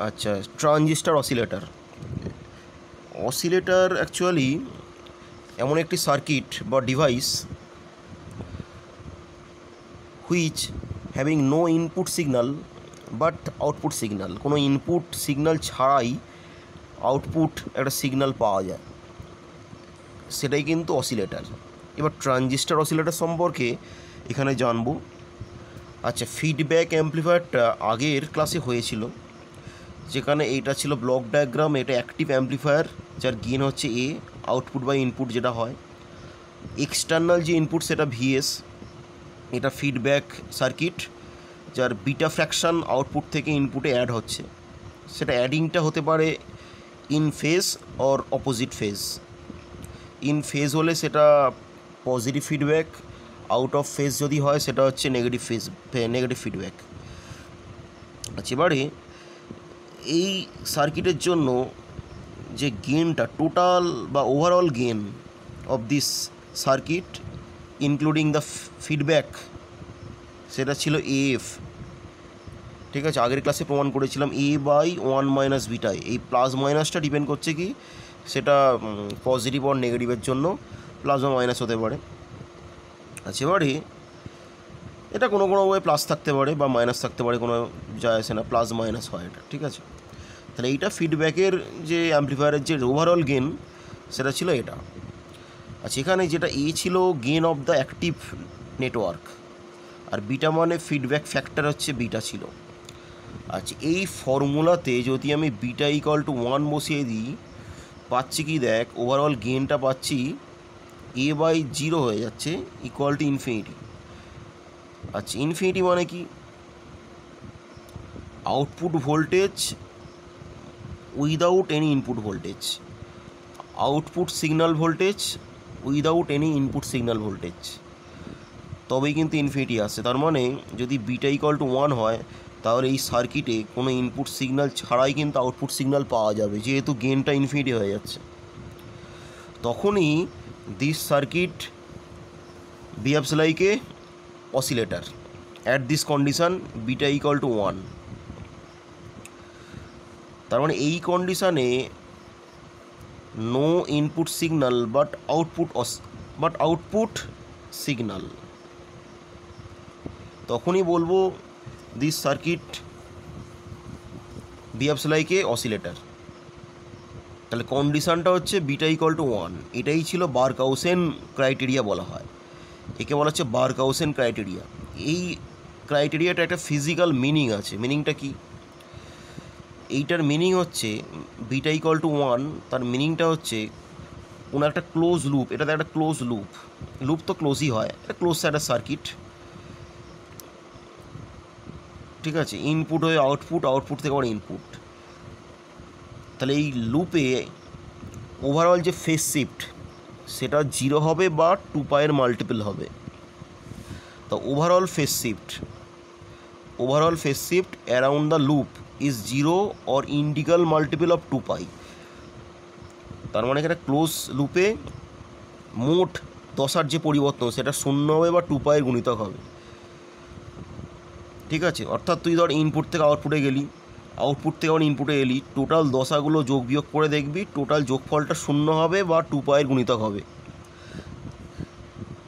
আচ্ছা, transistor oscillator. Oscillator actually এমন একটি সার্কিট বা device which having no input signal but output signal, কোনো ইনপুট সিগন্যাল ছাড়াই আউটপুট একটা সিগন্যাল পাওয়া যায়, সেটাই কিন্তু অসিলেটর। এবার ট্রানজিস্টর অসিলেটর সম্পর্কে এখানে জানবো। আচ্ছা, ফিডব্যাক অ্যাম্প্লিফায়ারটা আগের ক্লাসে হয়েছিল, যেখানে এইটা ছিল ব্লক ডায়াগ্রাম। এটা অ্যাক্টিভ অ্যাম্প্লিফায়ার যার গেইন হচ্ছে এ, আউটপুট বাই ইনপুট যেটা হয়। এক্সটার্নাল যে ইনপুট সেটা ভিএস। এটা ফিডব্যাক সার্কিট যার বিটা ফ্র্যাকশান আউটপুট থেকে ইনপুটে অ্যাড হচ্ছে। সেটা অ্যাডিংটা হতে পারে in phase or opposite phase. In phase হলে সেটা positive feedback, out of phase যদি হয় সেটা হচ্ছে নেগেটিভ ফিডব্যাক। আচ্ছা, এবারে এই সার্কিটের জন্য যে গেনটা, টোটাল বা overall gain of this circuit including the feedback, সেটা ছিল এএফ। ঠিক আছে, আগের ক্লাসে প্রমাণ করেছিলাম এ বাই 1 মাইনাস বিটায়। এই প্লাস মাইনাসটা ডিপেন্ড করছে কি, সেটা পজিটিভ আর নেগেটিভের জন্য প্লাস বা মাইনাস হতে পারে। আচ্ছা, এবারে এটা কোনো ওয়ে প্লাস থাকতে পারে বা মাইনাস থাকতে পারে, কোনো যায় আসে না, প্লাস মাইনাস হয় এটা। ঠিক আছে, তাহলে এইটা ফিডব্যাকের যে অ্যাম্প্লিফায়ারের যে ওভারঅল গেন সেটা ছিল এটা। আচ্ছা, এখানে যেটা এ ছিল gain of the active network, আর বিটা মানে ফিডব্যাক ফ্যাক্টর হচ্ছে বিটা ছিল। আচ্ছা, এই ফর্মুলাতে যদি আমি বিটা ইকুয়াল টু 1 বসিয়ে দিই, পাচ্ছি কি দেখ, ওভারঅল গেনটা পাচ্ছি এ বাই 0 হয়ে যাচ্ছে ইকুয়াল টু ইনফিনিটি। আচ্ছা, ইনফিনিটি মানে কি, output voltage without any input voltage, output signal voltage without any input signal voltage, তবেই কিন্তু ইনফিনিটি আসে। তার মানে যদি বিটা ইকুয়াল টু 1 হয়, তাহলে এই সার্কিটে কোনো ইনপুট সিগন্যাল ছাড়াই কিন্তু আউটপুট সিগন্যাল পাওয়া যাবে, যেহেতু গেনটা ইনফিনিটি হয়ে যাচ্ছে। তখনই this circuit behaves like a oscillator at this condition beta equal to 1। তার মানে এই কন্ডিশানে no input signal but output signal, তখনই বলবো this circuit behaves like a oscillator. তাহলে কন্ডিশানটা হচ্ছে বিটা ইকুয়াল টু 1। এটাই ছিল বার্কাউসেন ক্রাইটেরিয়া বলা হয়, একে বলা হচ্ছে বার্কাউসেন ক্রাইটেরিয়া। এই ক্রাইটেরিয়াটা একটা ফিজিক্যাল মিনিং আছে। মিনিংটা কি, এইটার মিনিং হচ্ছে বিটা ইকুয়াল টু 1, তার মিনিংটা হচ্ছে কোনো একটা ক্লোজ লুপ, এটাতে একটা ক্লোজ লুপ তো ক্লোজই হয়, একটা ক্লোজ একটা সার্কিট। ঠিক আছে, ইনপুট হয়ে আউটপুট থেকে আবার ইনপুট। তাহলে এই লুপে ওভারঅল যে ফেজ শিফট সেটা 0 হবে বা 2 পাইয়ের মাল্টিপল হবে। তো overall phase shift around the loop is 0 or integral multiple of 2 pi. তার মানে এখানে ক্লোজ লুপে মোট দশার যে পরিবর্তন সেটা 0 হবে বা 2 পাইয়ের গুণিতক হবে। ঠিক আছে, অর্থাৎ তুই ধর ইনপুট থেকে আউটপুটে গেলি, আউটপুট থেকে আবার ইনপুটে এলি, টোটাল দশাগুলো যোগ বিয়োগ করে দেখবি টোটাল যোগফলটা 0 হবে বা 2 পাইয়ের গুণিতক হবে।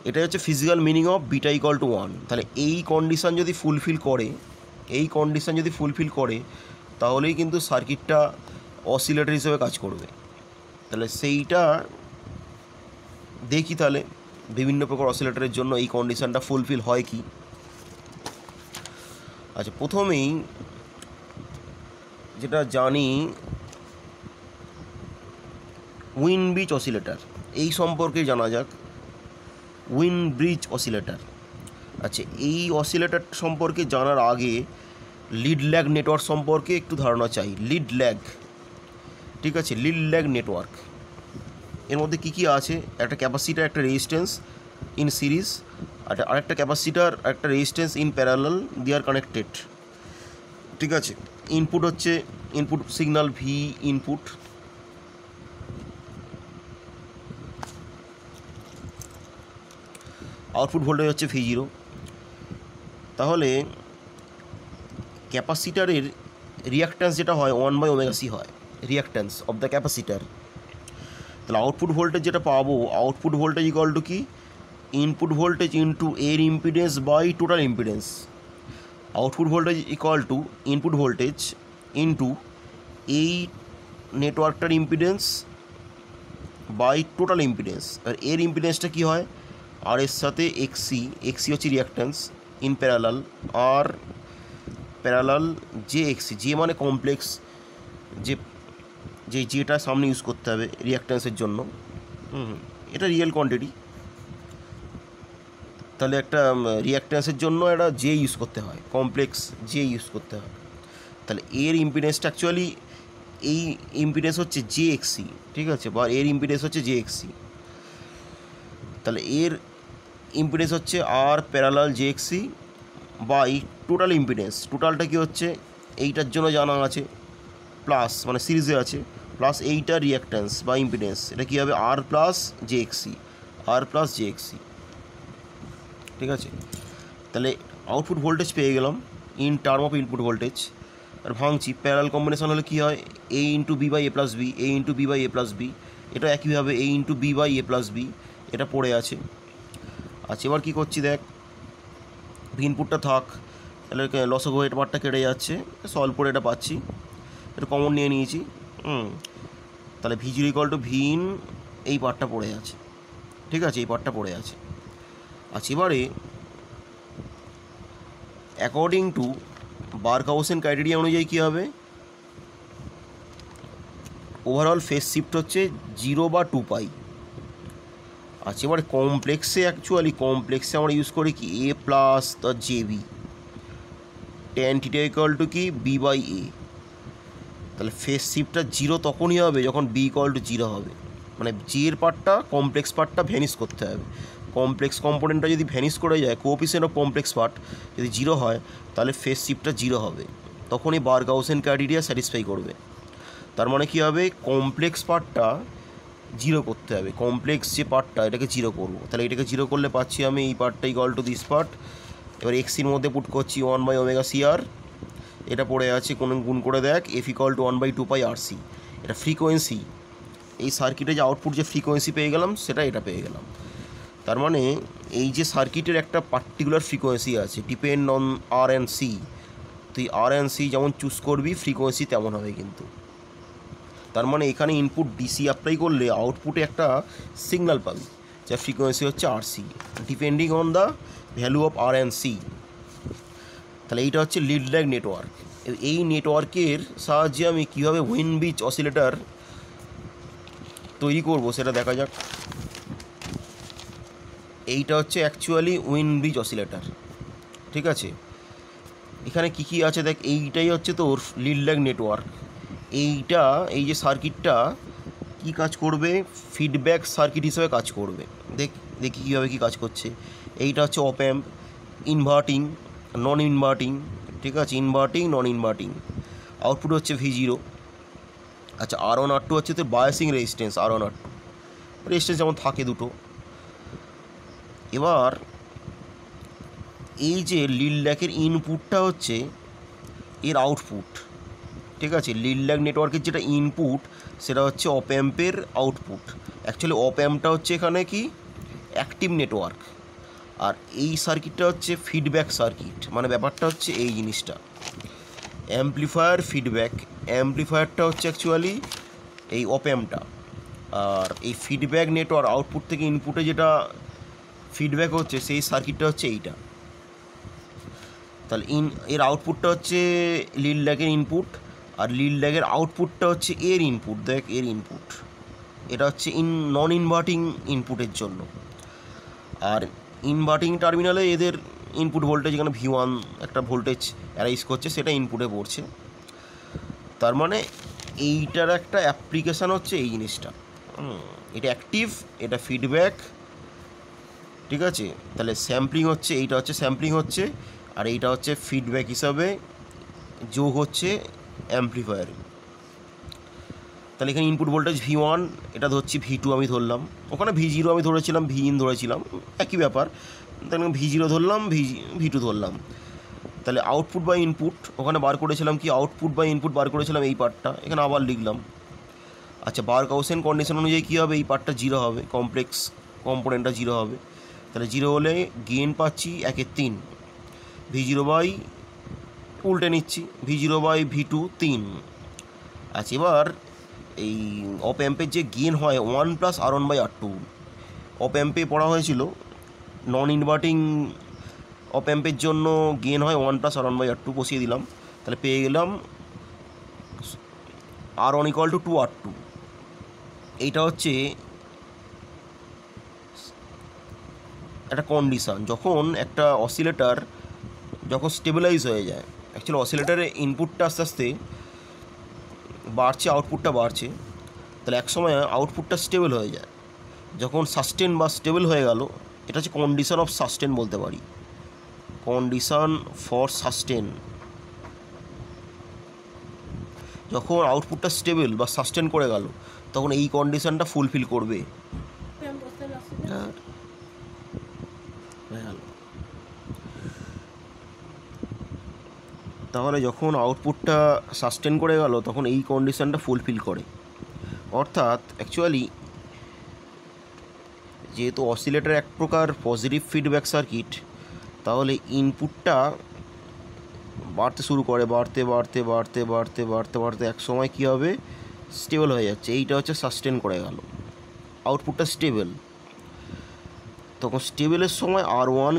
এটা হচ্ছে physical meaning of beta equal to 1। তাহলে এই কন্ডিশান যদি ফুলফিল করে তাহলেই কিন্তু সার্কিটটা অসিলেটর হিসেবে কাজ করবে। তাহলে সেইটা দেখি, তাহলে বিভিন্ন প্রকার অসিলেটরের জন্য এই কন্ডিশানটা ফুলফিল হয় কি। আচ্ছা, প্রথমেই যেটা জানি, উইন ব্রিজ অসিলেটর এই সম্পর্কে জানা যাক। Win bridge oscillator. আচ্ছা, এই অসিলেটর সম্পর্কে জানার আগে লিড ল্যাগ নেটওয়ার্ক সম্পর্কে একটু ধারণা চাই। লিড ল্যাগ, ঠিক আছে, লিড ল্যাগ নেটওয়ার্ক এর মধ্যে কী কী আছে, একটা ক্যাপাসিটার, একটা রেজিস্ট্যান্স ইন সিরিজ, আর আরেকটা ক্যাপাসিটার, একটা resistance in parallel, they are connected. ঠিক আছে, ইনপুট হচ্ছে input signal V input, output voltage হচ্ছে ভি জিরো। তাহলে ক্যাপাসিটারের রিয়াক্ট্যান্স যেটা হয় 1/ωc হয়, রিয়াক্ট্যান্স অফ দ্য ক্যাপাসিটার। তাহলে আউটপুট ভোল্টেজ যেটা পাবো, আউটপুট ভোল্টেজ ইকুয়াল টু কি, ইনপুট ভোল্টেজ ইন্টু এর impedance by total impedance. Output voltage equal to input voltage into এই নেটওয়ার্কটার ইম্পিডেন্স বাই টোটাল ইম্পিডেন্স। আর এর ইম্পিডেন্সটা কী হয়, আর এর সাথে এক্সি, এক্সি হচ্ছে reactance, in parallel R parallel j XC, j মানে কমপ্লেক্স, যেটা সামনে ইউজ করতে হবে রিয়াক্ট্যান্সের জন্য। এটা রিয়েল কোয়ান্টিটি, তাহলে একটা রিয়াক্ট্যান্সের জন্য একটা জে ইউজ করতে হয়, কমপ্লেক্স জে ইউজ করতে হয়। তাহলে এর ইম্পিডেন্সটা অ্যাকচুয়ালি, এই ইম্পিডেন্স হচ্ছে জে এক্সি, ঠিক আছে, বা এর ইম্পিডেন্স হচ্ছে জে এক্সি। তাহলে এর ইম্পিডেন্স হচ্ছে R parallel j XC by total impedance. টোটালটা কী হচ্ছে, এইটার জন্য জানা আছে প্লাস, মানে সিরিজে আছে, প্লাস এইটা রিয়াক্ট্যান্স বা ইম্পিডেন্স, এটা কী হবে R plus j XC, R plus j XC, ঠিক আছে। তাহলে আউটপুট ভোল্টেজ পেয়ে গেলাম in term of input voltage. আর ভাঙছি, প্যারালাল কম্বিনেশন হলে কী হয়, A into B by A plus B, A into B by A plus B, এটা একইভাবে A into B by A plus B, এটা পড়ে আছে। আচ্ছা, এবার কী করছি দেখ, ইনপুটটা থাক, তাহলে লসগো এর পার্টটা কেটে যাচ্ছে, সলভ করে এটা পাচ্ছি, এটা কমন নিয়ে নিয়েছি। তাহলে V zero equal to V in, এই পার্টটা পড়ে আছে, ঠিক আছে, এই পার্টটা পড়ে আছে। আচ্ছা, এবারে অ্যাকর্ডিং টু বার্কহাউসেন ক্রাইটেরিয়া অনুযায়ী কী হবে, ওভারঅল ফেজ শিফট হচ্ছে 0 বা 2π। আচ্ছা, এবারে কমপ্লেক্সে, অ্যাকচুয়ালি কমপ্লেক্সে আমরা ইউজ করি কি, A plus the j B, tan theta equal to কি বি বাই এ। তাহলে ফেজ শিফটটা 0 তখনই হবে যখন বি ইকুয়াল টু 0 হবে, মানে জে এর পার্টটা, কমপ্লেক্স পার্টটা ভ্যানিশ করতে হবে। কমপ্লেক্স কম্পোনেন্টটা যদি ভ্যানিশ করে যায়, কোএফিসিয়েন্ট অফ কমপ্লেক্স পার্ট যদি 0 হয়, তাহলে ফেজ শিফটটা 0 হবে, তখনই বার্কহাউসেন ক্রাইটেরিয়া স্যাটিসফাই করবে। তার মানে কী হবে, কমপ্লেক্স পার্টটা 0 করতে হবে, কমপ্লেক্স যে পার্টটা এটাকে 0 করবো। তাহলে এটাকে 0 করলে পাচ্ছি আমি এই পার্টটা ইকুয়াল টু দিস পার্ট। এবার এক্সির মধ্যে পুট করছি 1/ωcr, এটা পড়ে আছে, কোনো গুণ করে দেখ, এফ ইকুয়াল টু 1/2πRC। এটা ফ্রিকোয়েন্সি, এই সার্কিটে যে আউটপুট যে ফ্রিকোয়েন্সি পেয়ে গেলাম, সেটা এটা পেয়ে গেলাম। তার মানে এই যে সার্কিটের একটা পার্টিকুলার ফ্রিকোয়েন্সি আছে, depend on R and C. তুই আর অ্যান্ড সি যেমন চুজ করবি, ফ্রিকোয়েন্সি তেমন হবে কিন্তু। তার মানে এখানে ইনপুট ডিসি অ্যাপ্লাই করলে আউটপুটে একটা সিগন্যাল পাবি, যার ফ্রিকোয়েন্সি হচ্ছে RC, depending on the value of R and C. তাহলে এইটা হচ্ছে লিড ল্যাগ নেটওয়ার্ক। এই নেটওয়ার্কের সাহায্যে আমি কীভাবে হুইন ব্রিজ অসিলেটর তৈরি করব সেটা দেখা যাক। এইটা হচ্ছে অ্যাকচুয়ালি হুইন ব্রিজ অসিলেটর, ঠিক আছে। এখানে কী কী আছে দেখ, এইটাই হচ্ছে তোর লিড ল্যাগ নেটওয়ার্ক। এইটা, এই যে সার্কিটটা কী কাজ করবে, ফিডব্যাক সার্কিট হিসেবে কাজ করবে। দেখি কীভাবে কী কাজ করছে। এইটা হচ্ছে অপ অ্যাম্প, ইনভার্টিং, নন ইনভার্টিং, ঠিক আছে, ইনভার্টিং, নন ইনভার্টিং। আউটপুট হচ্ছে V0। আচ্ছা, R1 R2 হচ্ছে তোর biasing resistance, R1 R2 resistance যেমন থাকে দুটো। এবার এই যে লিড ল্যাগের ইনপুটটা হচ্ছে এর আউটপুট, ঠিক আছে। লিড ল্যাগ নেটওয়ার্কের যেটা ইনপুট, সেটা হচ্ছে অপ অ্যাম্পের আউটপুট। অ্যাকচুয়ালি অপ অ্যাম্পটা হচ্ছে এখানে কি অ্যাক্টিভ নেটওয়ার্ক, আর এই সার্কিটটা হচ্ছে ফিডব্যাক সার্কিট। মানে ব্যাপারটা হচ্ছে এই জিনিসটা, অ্যাম্পলিফায়ার ফিডব্যাক। অ্যাম্পলিফায়ারটা হচ্ছে অ্যাকচুয়ালি এই অপ অ্যাম্পটা, আর এই ফিডব্যাক নেটওয়ার্ক আউটপুট থেকে ইনপুটে যেটা ফিডব্যাক হচ্ছে, সেই সার্কিটটা হচ্ছে এইটা। তাহলে এর আউটপুটটা হচ্ছে লিড ল্যাগের ইনপুট, আর লিড ল্যাগের আউটপুটটা হচ্ছে এর ইনপুট। দেখ, এর ইনপুট, এটা হচ্ছে নন ইনভার্টিং ইনপুটের জন্য। আর ইনভার্টিং টার্মিনালে এদের ইনপুট ভোল্টেজ, এখানে V1 একটা ভোল্টেজ অ্যারাইজ করছে, সেটা ইনপুটে পড়ছে। তার মানে এইটার একটা অ্যাপ্লিকেশান হচ্ছে এই জিনিসটা। এটা অ্যাক্টিভ, এটা ফিডব্যাক, ঠিক আছে। তাহলে স্যাম্পলিং হচ্ছে, এইটা হচ্ছে স্যাম্পলিং হচ্ছে, আর এইটা হচ্ছে ফিডব্যাক হিসাবে যোগ হচ্ছে অ্যাম্পলিফায়ারে। তাহলে এখানে ইনপুট ভোল্টেজ V1, এটা ধরছি V2 আমি ধরলাম, ওখানে V0 আমি ধরেছিলাম, V in ধরেছিলাম, একই ব্যাপার। তাহলে V0 ধরলাম, V2 ধরলাম। তাহলে আউটপুট বাই ইনপুট ওখানে বার করেছিলাম কি, আউটপুট বাই ইনপুট বার করেছিলাম এই পার্টটা, এখানে আবার লিখলাম। আচ্ছা, বার্কহাউসেন কন্ডিশন অনুযায়ী কী হবে, এই পার্টটা 0 হবে, কমপ্লেক্স কম্পোনেন্টটা 0 হবে। তাহলে 0 হলে গেইন পাচ্ছি 1/3, V0 বাই উল্টে নিচ্ছি, V0 বাই V2 3। আচ্ছা, এবার এই অপ অ্যাম্পের যে গেইন হয় 1 + R1/R2, অপ অ্যাম্পে পড়া হয়েছিল নন ইনভার্টিং অপ অ্যাম্পের জন্য গেইন হয় 1 + R1/R2, বসিয়ে দিলাম। তাহলে পেয়ে গেলাম R1 = 2R2। এইটা হচ্ছে একটা কন্ডিশান, যখন একটা অসিলেটার যখন স্টেবিলাইজ হয়ে যায়। অ্যাকচুয়ালি অসিলেটারের ইনপুটটা আস্তে আস্তে বাড়ছে, আউটপুটটা বাড়ছে, তাহলে এক সময় আউটপুটটা স্টেবল হয়ে যায়। যখন সাস্টেন বা স্টেবল হয়ে গেল, এটা হচ্ছে কন্ডিশন অফ সাস্টেন বলতে পারি, কন্ডিশন ফর সাস্টেন। যখন আউটপুটটা স্টেবল বা সাস্টেন করে গেল, তখন এই কন্ডিশনটা ফুলফিল করবে। তাহলে যখন আউটপুটটা সাস্টেন করে গেল, তখন এই কন্ডিশনটা ফুলফিল করে। অর্থাৎ অ্যাকচুয়ালি যেহেতু অসিলেটর এক প্রকার পজিটিভ ফিডব্যাক সার্কিট, তাহলে ইনপুটটা বাড়তে শুরু করে, বাড়তে বাড়তে বাড়তে বাড়তে বাড়তে বাড়তে এক সময় কী হবে, স্টেবল হয়ে যাচ্ছে। এইটা হচ্ছে সাস্টেন করে গেল, আউটপুটটা স্টেবল। তখন স্টেবলের সময় R1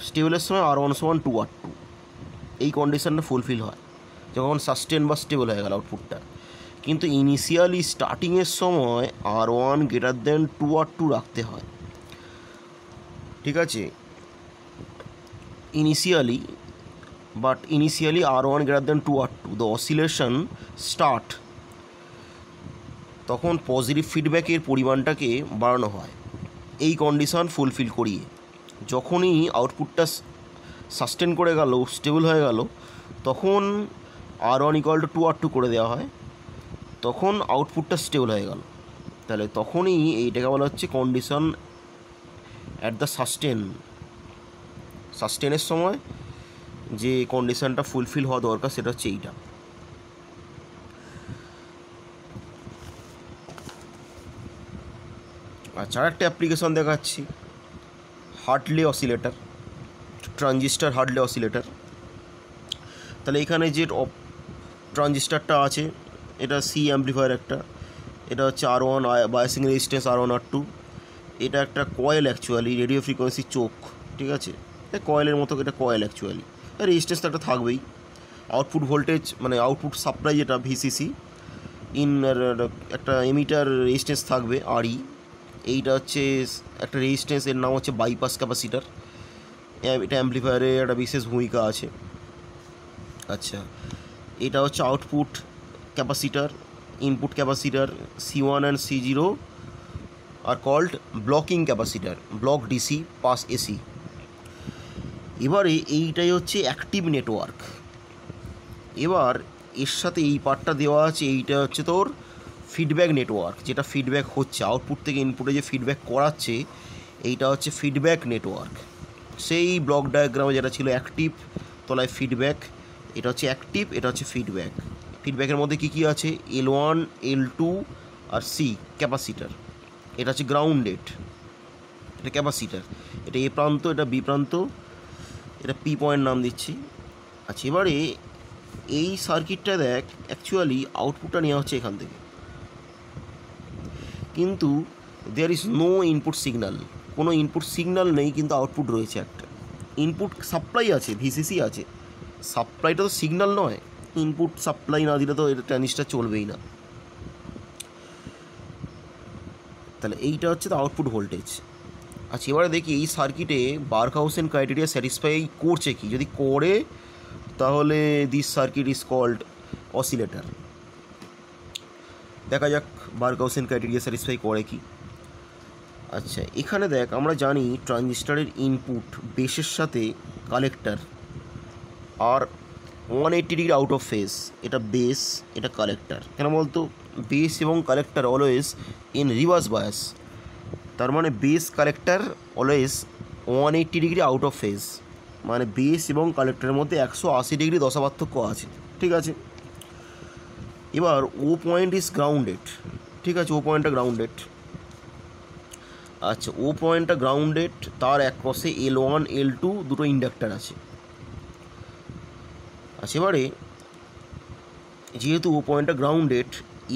স্টেবলের সময় R1 = 2R2, এই কন্ডিশনটা ফুলফিল হয় যখন সাস্টেন বা স্টেবল হয়ে গেল আউটপুটটা। কিন্তু ইনিশিয়ালি স্টার্টিংয়ের সময় R1 > 2R2 রাখতে হয়, ঠিক আছে, initially R1 > 2R2 the oscillation start. তখন পজিটিভ ফিডব্যাকের পরিমাণটাকে বাড়ানো হয় এই কন্ডিশন ফুলফিল করিয়ে। যখনই আউটপুটটা সাস্টেন করে গেল, স্টেবল হয়ে গেল, তখন R1 = 2R2 করে দেওয়া হয়, তখন আউটপুটটা স্টেবল হয়ে গেল। তাহলে তখনই এইটাকে বলা হচ্ছে কন্ডিশন অ্যাট দ্য সাস্টেনের সময় যে কন্ডিশনটা ফুলফিল হওয়া দরকার, সেটা হচ্ছে এইটা। আচ্ছা, আরেকটা অ্যাপ্লিকেশন দেখাচ্ছি, হার্টলে অসিলেটর, ট্রানজিস্টার হার্টলে অসিলেটর। তাহলে এখানে যে ট্রানজিস্টারটা আছে, এটা সি অ্যাম্পলিফায়ার একটা, এটা হচ্ছে R1 biasing resistance R1 R2। এটা একটা কয়েল, অ্যাকচুয়ালি রেডিও ফ্রিকোয়েন্সি চোখ, ঠিক আছে, কয়েলের মতো, এটা কয়েল অ্যাকচুয়ালি। রেজিস্ট্যান্স তো একটা থাকবেই। আউটপুট ভোল্টেজ মানে আউটপুট সাপ্লাই যেটা VCC, একটা এমিটার রেজিস্ট্যান্স থাকবে RE। এইটা হচ্ছে একটা রেজিস্ট্যান্স, এর নাম হচ্ছে বাইপাস ক্যাপাসিটার। এটা অ্যাম্পলিফায়ারে একটা বিশেষ ভূমিকা আছে। আচ্ছা, এটা হচ্ছে output capacitor. Input capacitor C1 and C0 are called blocking capacitor, block DC pass AC। এবারে এইটাই হচ্ছে অ্যাক্টিভ নেটওয়ার্ক। এবার এর সাথে এই পার্টটা দেওয়া আছে, এইটা হচ্ছে তোর ফিডব্যাক নেটওয়ার্ক, যেটা ফিডব্যাক হচ্ছে আউটপুট থেকে ইনপুটে যে ফিডব্যাক করাচ্ছে, এইটা হচ্ছে ফিডব্যাক নেটওয়ার্ক। সেই ব্লক ডায়াগ্রামে যেটা ছিল অ্যাক্টিভ, তলায় ফিডব্যাক, এটা হচ্ছে অ্যাক্টিভ, এটা হচ্ছে ফিডব্যাক। ফিডব্যাকের মধ্যে কী কী আছে, L1 L2 আর C ক্যাপাসিটার। এটা হচ্ছে গ্রাউন্ডেড, এটা ক্যাপাসিটার, এটা A প্রান্ত, এটা B প্রান্ত, এটা P পয়েন্ট নাম দিচ্ছি। আচ্ছা, এবারে এই সার্কিটটা দেখ, অ্যাকচুয়ালি আউটপুটটা নেওয়া হচ্ছে এখান থেকে, কিন্তু there is no input signal, কোনো ইনপুট সিগন্যাল নেই, কিন্তু আউটপুট রয়েছে একটা। ইনপুট সাপ্লাই আছে, VCC আছে, সাপ্লাইটা তো সিগন্যাল নয়, ইনপুট সাপ্লাই না দিলে তো এটা ট্রানজিস্টার চলবেই না। তাহলে এইটা হচ্ছে তো আউটপুট ভোল্টেজ। আচ্ছা, এবারে দেখি এই সার্কিটে বার্কহাউসেন ক্রাইটেরিয়া স্যাটিসফাই করছে কি, যদি করে তাহলে this circuit is called oscillator. দেখা যাক বার্কহাউসেন ক্রাইটেরিয়া স্যাটিসফাই করে কি। আচ্ছা, এখানে দেখ, আমরা জানি ট্রানজিস্টারের ইনপুট বেসের সাথে collector are 180 degree out of phase, এটা বেস, এটা কালেক্টর। কেন বলতো, বেস এবং collector always in reverse bias, তার মানে base collector always 180 degree out of phase. মানে বেস এবং কালেক্টরের মধ্যে 180 ডিগ্রি দশা পার্থক্য আছে, ঠিক আছে। এবার ও পয়েন্ট ইজ গ্রাউন্ডেড, ঠিক আছে, ও পয়েন্টটা গ্রাউন্ডেড। আচ্ছা, ও পয়েন্টটা গ্রাউন্ডেড, তার একপাশে L1 L2 দুটো ইন্ডাক্টার আছে। আচ্ছা, এবারে যেহেতু ও পয়েন্টটা গ্রাউন্ডেড,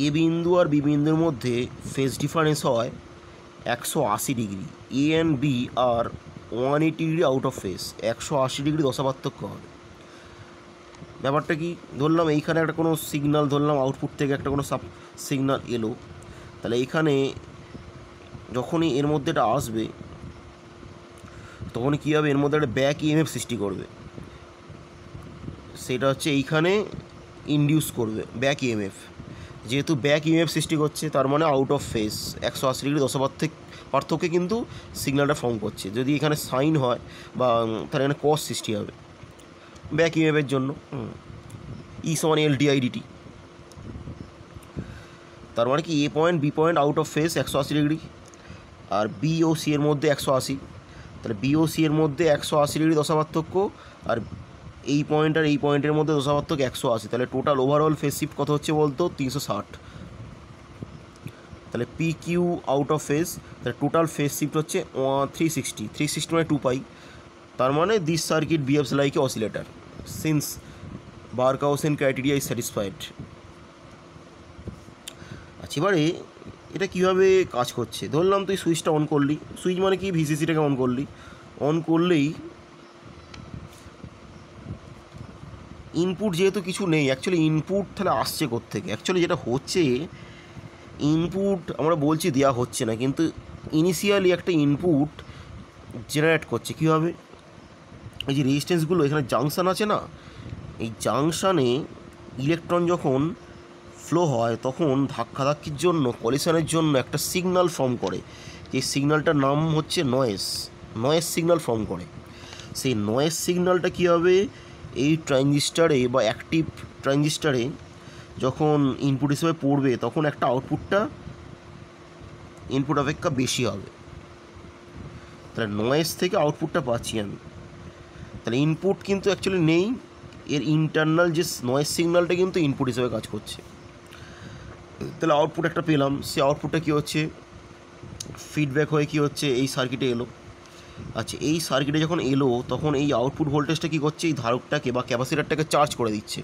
এ বিন্দু আর বি বিন্দুর মধ্যে ফেজ ডিফারেন্স হয় 180 degree, A and B are 180 degree out of phase, 180 degree দশা পার্থক্য হবে। ব্যাপারটা কি, ধরলাম এইখানে একটা কোনো সিগন্যাল, ধরলাম আউটপুট থেকে একটা কোনো সাব সিগন্যাল এলো, তাহলে এইখানে যখনই এর মধ্যে এটা আসবে তখনই কী হবে, এর মধ্যে একটা ব্যাক ইএমএফ সৃষ্টি করবে, সেটা হচ্ছে এইখানে ইনডিউস করবে ব্যাক ইএমএফ। যেহেতু ব্যাক ইএমএফ সৃষ্টি করছে, তার মানে আউট অফ ফেজ 180 ডিগ্রি দশা পার্থক্যে কিন্তু সিগন্যালটা ফর্ম করছে। যদি এখানে সাইন হয় বা তাহলে এখানে কস সৃষ্টি হবে ব্যাক ইএমএফের জন্য, ই সমান LdIdt। তার মানে কি, A point B point out of phase 180 degree, আর বি ও সি এর মধ্যে 180, তাহলে বি ও সি এর মধ্যে 180 ডিগ্রি দশা পার্থক্য, আর এই পয়েন্ট আর এই পয়েন্টের মধ্যে দশা পার্থক্য 180, তাহলে টোটাল ওভারঅল ফেজ শিফট কত হচ্ছে বলতো, 360। তাহলে P Q out of phase, তাহলে টোটাল ফেজ শিফট হচ্ছে 360 মানে 2 পাই। তার মানে this circuit behaves like a oscillator since Barkhausen criteria is satisfied. আচ্ছা, এবারে এটা কীভাবে কাজ করছে, ধরলাম তুই সুইচটা অন করলি, সুইচ মানে কি, ভিসিসিটাকে অন করলি, অন করলেই ইনপুট যেহেতু কিছু নেই, অ্যাকচুয়ালি ইনপুট তাহলে আসছে কোত্থেকে, অ্যাকচুয়ালি যেটা হচ্ছে ইনপুট আমরা বলছি দেওয়া হচ্ছে না, কিন্তু ইনিশিয়ালি একটা ইনপুট জেনারেট করছে। কীভাবে, এই যে রেজিস্ট্যান্সগুলো এখানে জাংশন আছে না, এই জাংশনে ইলেকট্রন যখন ফ্লো হয় তখন ধাক্কাধাক্কির জন্য, কলিশনের জন্য একটা সিগন্যাল ফর্ম করে, যে সিগন্যালটার নাম হচ্ছে নয়েজ সিগন্যাল ফর্ম করে। সেই নয়েজ সিগন্যালটা কী হবে, এই ট্রানজিস্টারে বা অ্যাক্টিভ ট্রানজিস্টারে যখন ইনপুট হিসেবে পড়বে তখন একটা আউটপুটটা ইনপুট অপেক্ষা বেশি হবে, তাহলে নয়েজ থেকে আউটপুটটা পাচ্ছি আমি। তাহলে ইনপুট কিন্তু অ্যাকচুয়ালি নেই, এর ইন্টারনাল যে নয়েজ সিগন্যালটা কিন্তু ইনপুট হিসেবে কাজ করছে। তাহলে আউটপুট একটা পেলাম, সে আউটপুটটা কী হচ্ছে, ফিডব্যাক হয়ে কী হচ্ছে, এই সার্কিটে এলো। আচ্ছা, এই সার্কিটে যখন এলো তখন এই আউটপুট ভোল্টেজটা কী করছে, এই ধারকটাকে বা ক্যাপাসিটারটাকে চার্জ করে দিচ্ছে।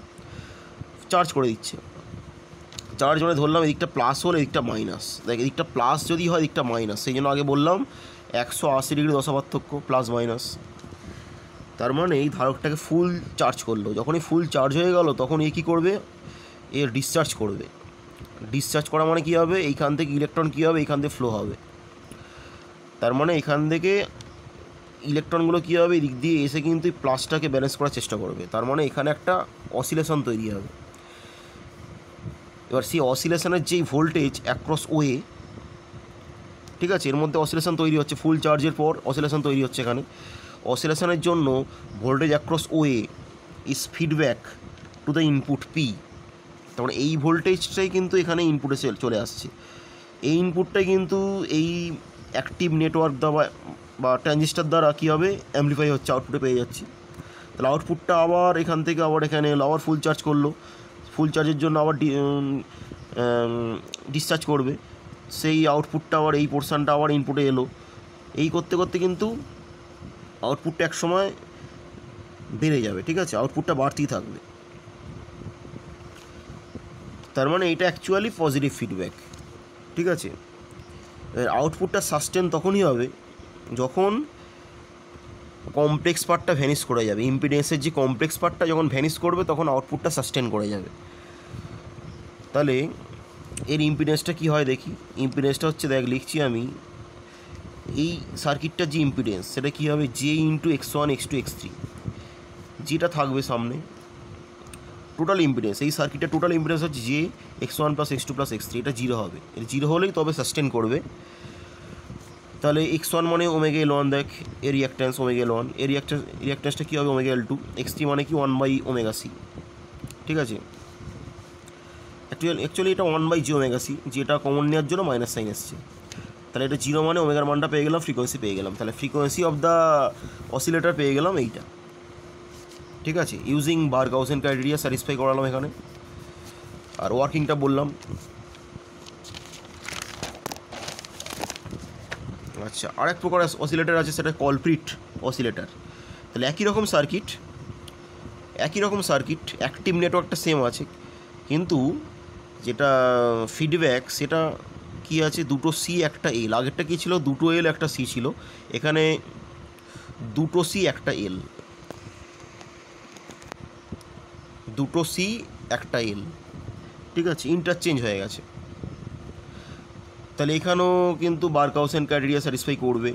চার্জ মানে ধরলাম এদিকটা প্লাস হলে এদিকটা মাইনাস, দেখ এদিকটা প্লাস যদি হয় এদিকটা মাইনাস, সেই জন্য আগে বললাম 180 ডিগ্রি দশা পার্থক্য প্লাস মাইনাস। তার মানে এই ধারকটাকে ফুল চার্জ করলো, যখনই ফুল চার্জ হয়ে গেল তখন এ কী করবে, এর ডিসচার্জ করবে। ডিসচার্জ করা মানে কী হবে, এইখান থেকে ইলেকট্রন কী হবে, এইখান থেকে ফ্লো হবে। তার মানে এখান থেকে ইলেকট্রনগুলো কী হবে, এদিক দিয়ে এসে কিন্তু এই প্লাসটাকে ব্যালেন্স করার চেষ্টা করবে। তার মানে এখানে একটা অসিলেশন তৈরি হবে। এবার সেই অসিলেশনের যেই ভোল্টেজ অ্যাক্রস ওয়ে, ঠিক আছে, এর মধ্যে অসিলেশন তৈরি হচ্ছে, ফুল চার্জের পর অসিলেশন তৈরি হচ্ছে। এখানে অসিলেশনের জন্য voltage across way is feedback to the input P. তার মানে এই ভোল্টেজটাই কিন্তু এখানে ইনপুটে চলে আসছে। এই ইনপুটটাই কিন্তু এই অ্যাক্টিভ নেটওয়ার্ক দ্বারা বা ট্রানজিস্টার দ্বারা কী হবে, অ্যামপ্লিফাই হচ্ছে, আউটপুটে পেয়ে যাচ্ছি। তাহলে আউটপুটটা আবার এখান থেকে আবার এখানে এলো, আবার ফুল চার্জ করলো, ফুল চার্জের জন্য আবার ডিসচার্জ করবে, সেই আউটপুটটা আবার এই পোর্শানটা আবার ইনপুটে এলো। এই করতে করতে কিন্তু আউটপুটটা এক সময় বেড়ে যাবে, ঠিক আছে, আউটপুটটা বাড়তেই থাকবে। তার মানে এটা অ্যাকচুয়ালি পজিটিভ ফিডব্যাক, ঠিক আছে। আউটপুটটা সাস্টেন তখনই হবে যখন কমপ্লেক্স পার্টটা ভ্যানিশ করে যাবে, ইম্পিডেন্সের যে কমপ্লেক্স পার্টটা যখন ভ্যানিশ করবে তখন আউটপুটটা সাস্টেন করে যাবে। তাহলে এর ইম্পিডেন্সটা কী হয় দেখি, ইম্পিডেন্সটা হচ্ছে, দেখ লিখছি আমি, এই সার্কিটটার যে ইম্পিডেন্স সেটা কী হবে, J into x1 x2 x3, যেটা থাকবে সামনে টোটাল ইম্পিডেন্স, এই সার্কিটের টোটাল ইম্পিডেন্স হচ্ছে J x1 plus x2 plus x3, এটা 0 হবে, এর 0 হলেই তবে সাস্টেন করবে। তাহলে x1 মানে ওমেগা L1, দেখ এর রিঅ্যাক্ট্যান্স ওমেগা L1, এর রিঅ্যাক্ট্যান্সটা কী হবে ওমেগা L2, x3 মানে কি 1/ωc, ঠিক আছে। অ্যাকচুয়ালি এটা 1/jωc, যেটা কমন নেওয়ার জন্য মাইনাস সাইন এসছে। তাহলে এটা 0 মানে ওমেগার মানটা পেয়ে গেলাম, ফ্রিকোয়েন্সি পেয়ে গেলাম, তাহলে ফ্রিকোয়েন্সি অফ দ্য অসিলেটর পেয়ে গেলাম এইটা। ঠিক আছে, ইউজিং বার্গাউসেন ক্রাইটেরিয়া স্যাটিসফাই করালাম এখানে। আর ওয়ার্কিংটা বললাম। আচ্ছা, আরেক প্রকার অসিলেটার আছে, সেটা কলপ্রিট অসিলেটার। তাহলে একই রকম সার্কিট, অ্যাক্টিভ নেটওয়ার্কটা সেম আছে, কিন্তু যেটা ফিডব্যাক সেটা কি আছে, দুটো সি একটা এল। আগেরটা কী ছিল, দুটো এল একটা সি ছিল, এখানে দুটো সি একটা এল, দুটো সি একটা এল, ঠিক আছে, ইন্টারচেঞ্জ হয়ে গেছে। তাহলে এখানেও কিন্তু বার্গাউসেন ক্রাইটেরিয়া স্যাটিসফাই করবে।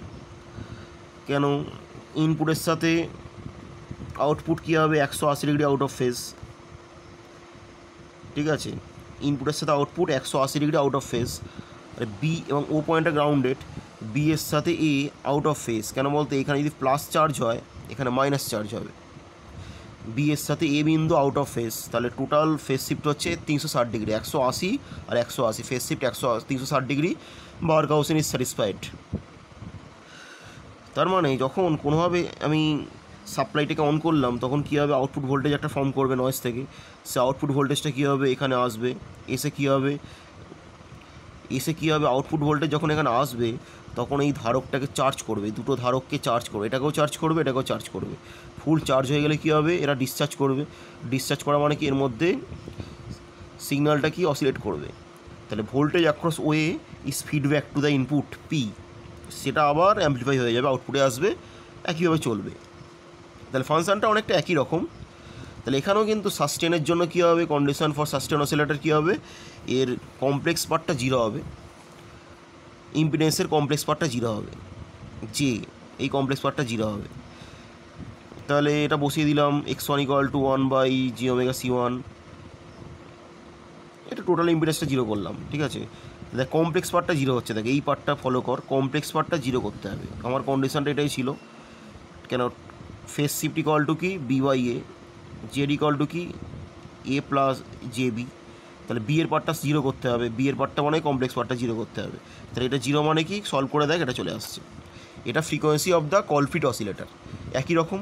কেন, ইনপুটের সাথে আউটপুট কী হবে, 180 ডিগ্রি আউট অফ ফেজ, ঠিক আছে, ইনপুটের সাথে output 180 degree out of phase. আর বি এবং ও পয়েন্টটা গ্রাউন্ডেড, বি এর সাথে এ আউট অফ ফেজ। কেন বলতে, এখানে যদি প্লাস চার্জ হয় এখানে মাইনাস চার্জ হবে। বি এর সাথে এ বিন্দু আউট অফ ফেজ, তাহলে টোটাল ফেজ শিফট হচ্ছে 360 ডিগ্রি, 180 আর 180, phase shift 360 degree. Barkhausen is satisfied. তার মানে যখন কোনোভাবে আমি সাপ্লাইটাকে অন করলাম, তখন কী হবে, আউটপুট ভোল্টেজ একটা ফর্ম করবে নয়েজ থেকে। সে আউটপুট ভোল্টেজটা কী হবে, এখানে আসবে, এসে কী হবে, আউটপুট ভোল্টেজ যখন এখানে আসবে তখন এই ধারকটাকে চার্জ করবে, দুটো ধারককে চার্জ করবে, এটাকেও চার্জ করবে, এটাকেও চার্জ করবে। ফুল চার্জ হয়ে গেলে কী হবে, এরা ডিসচার্জ করবে। ডিসচার্জ করা মানে কি, এর মধ্যে সিগন্যালটা কি অসিলেট করবে। তাহলে voltage across way is feedback to the input P, সেটা আবার অ্যাম্পলিফাই হয়ে যাবে, আউটপুটে আসবে, একইভাবে চলবে। তাহলে ফাংশনটা অনেকটা একই রকম। তাহলে এখানেও কিন্তু সাস্টেনের জন্য কী হবে, কন্ডিশন ফর সাস্টেন অসিলেটর কী হবে, এর কমপ্লেক্স পার্টটা 0 হবে, ইম্পিডেন্সের কমপ্লেক্স পার্টটা 0 হবে, যে এই কমপ্লেক্স পার্টটা 0 হবে। তাহলে এটা বসিয়ে দিলাম, x1 = 1/jωc1, এটা টোটাল ইম্পিডেন্সটা 0 করলাম, ঠিক আছে। দেখ কমপ্লেক্স পার্টটা 0 হচ্ছে, দেখ এই পার্টটা ফলো কর, কমপ্লেক্স পার্টটা 0 করতে হবে। আমার কন্ডিশনটা এটাই ছিল। কেন, ফেজ শিফট = কি, b/a, জেড কি, a + jb। তাহলে বি এর পার্টটা 0 করতে হবে, বি এর পার্টটা মানে কমপ্লেক্স পার্টটা 0 করতে হবে। তাহলে এটা 0 মানে কি, সলভ করে দেখ, এটা চলে আসছে। এটা ফ্রিকোয়েন্সি অফ দ্য কলপ্রিট অসিলেটর, একই রকম।